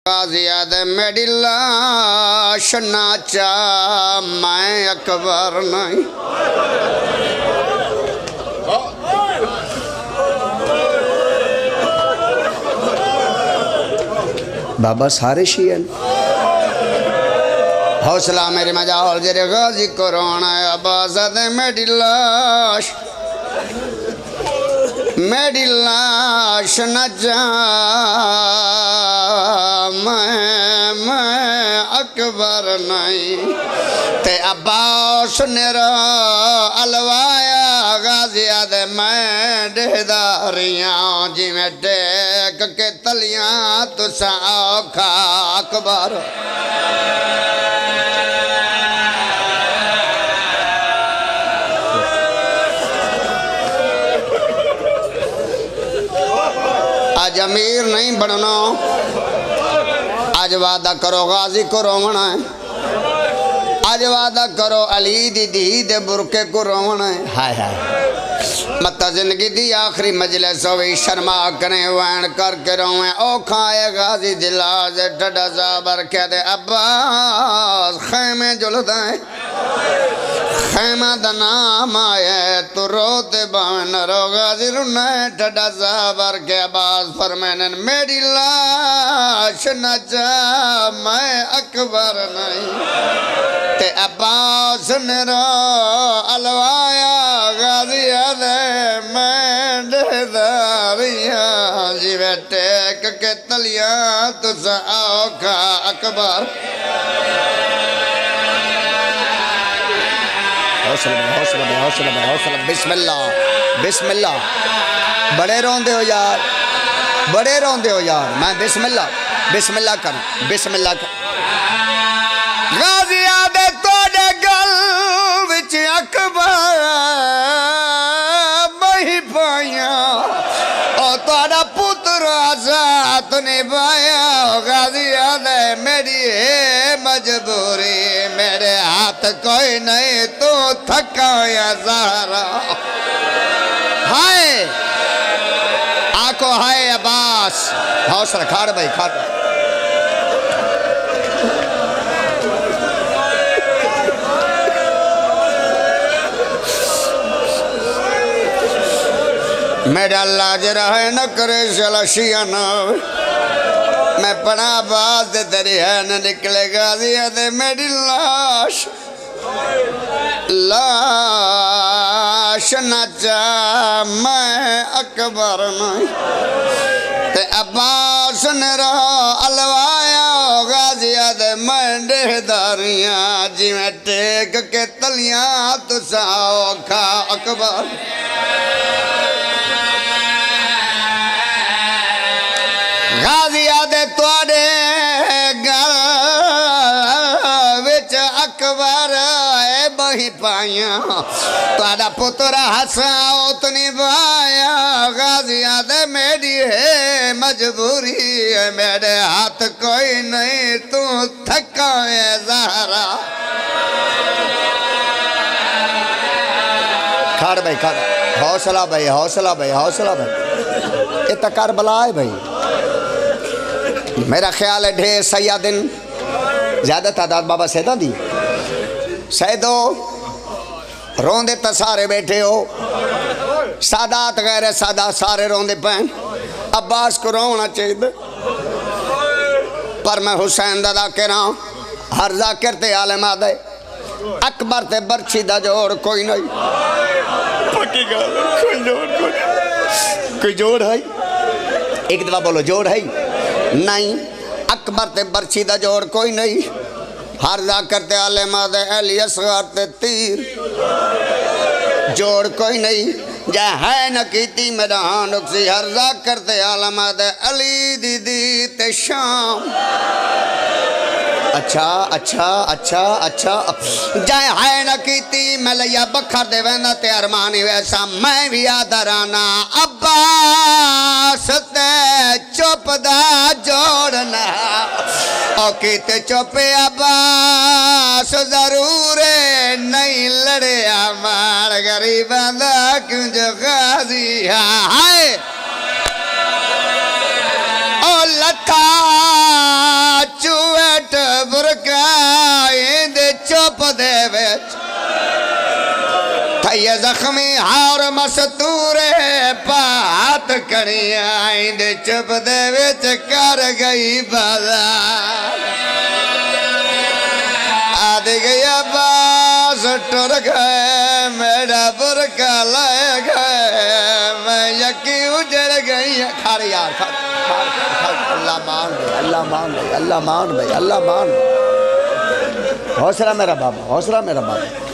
गाजियाद मेरी लाश नाचा मैं अकबर नहीं। बाबा सारे शियन हौसला मेरी मजाल जरे गाजी को रोना अब्बास मेरी लाश न जा मैं अकबर नहीं। ते अब्बास ने अलवाया गाजियाद मैं डेदारियां जिमें टेक के तलियां तुसा औखा अकबर। आज अमीर नहीं बनना, आज वादा करो गाजी को रोवना है, आज वादा करो अली दी धी दे बुरके को रोवना है। हाय हाय मत जिंदगी दी आखिरी मजलिस होवी शर्मा कने वैन करके रोवे ओ खाए गाजी दिला दे डडा जाबर के दे अब्बास खैमे जुलदा है खैमा दा नाम आया तू रोते बावन रो गाजी रुना डडा जाबर के अब्बास फरमाने मेरी लाश न जा मैं अकबर नहीं। ते अब्बास ने रो अलवाया गाजियाद मैं डेदारियां जिवे टेक के तलियां तुसा औखा अकबर। हौसला बिस्मिल्लाह बिस्मिल्लाह। बड़े रोंदे हो यार, बड़े रोंदे हो यार। मैं बिस्मिल्लाह कर बिस्मिल्लाह कर। गाजियाद तोड़े गल विच अकबर बही पाया और तोड़ा पुत्र आजाद निभाया। गाजियाद मेरी है मजबूरी मेरे हाथ कोई नहीं तू थकाया ज़हरा। हाय आको हाय अब्बास हौसला खाड़ भाई खाड़। मेरा लाज रहे न करे शलशिया न मैं पढ़ा बात दरिया न निकले गाजियाद मेरी लाश न जा मैं अकबर नहीं। ते अब्बास ने अलवाया गाजियाद मैं डेदारियां जिमें टेक के तलियां तुसा औखा अकबर। गाजियाद तुआडे गल विच अकबर बही पाया तुआडा पुत्र हसाओत निभाया। गाजियाद मेरी है मजबूरी मेरे हाथ कोई नहीं तू थका है ज़हरा। खाड़ भाई खाड़ हौसला भाई हौसला भाई हौसला भाई। ये तकार बला है भाई। मेरा ख्याल है ढेर सैयदिन ज़्यादा तादाद बाबा सैदा दी सैदो रोंदे तो सारे बैठे हो सादात गैर सादा सारे रोंदे पैन। अब्बास को रोना चाहिए पर मैं हुसैन दा जाकिर हाँ हर जाकिर ते आलिम आदे अकबर ते बरछी दा जोड़ कोई नहीं। पक्की गल कोई जोड़ है एक दफा बोलो जोड़ है नहीं। अकबर ते बरछी दा जोड़ कोई नहीं। हर जाकिर ते आलिम आदे अली असगर ते तीर जोड़ कोई नहीं। जा है न कीती मेरा हाँ नुक्सी हर जाकिर ते आलिम आदे अली दीदी ते शाम। अच्छा अच्छा अच्छा अच्छा जाए है न कीती मैं लिया बखर दे वेंदा ते अरमानी वैसा मैं भी आदराना अब्बास ते चुप दा जोड़ना ओ कीते चुपे अब्बास जरूर नहीं लड़े मार गरीबां दा क्यों जो गाजी हाय ओ लथा थैये जख्मी हार मस्तूरे पात करी आइंद चुप दे विच कर गई बाजार आद गया बास टुर गए मेरा बुरका ले गए मैं यकी उजड़ गई खार यार खार अल्लाह मान भाई अल्लाह मान भाई अल्लाह मान भाई अल्लाह मान हौसला मेरा बाबा हौसला मेरा बाबा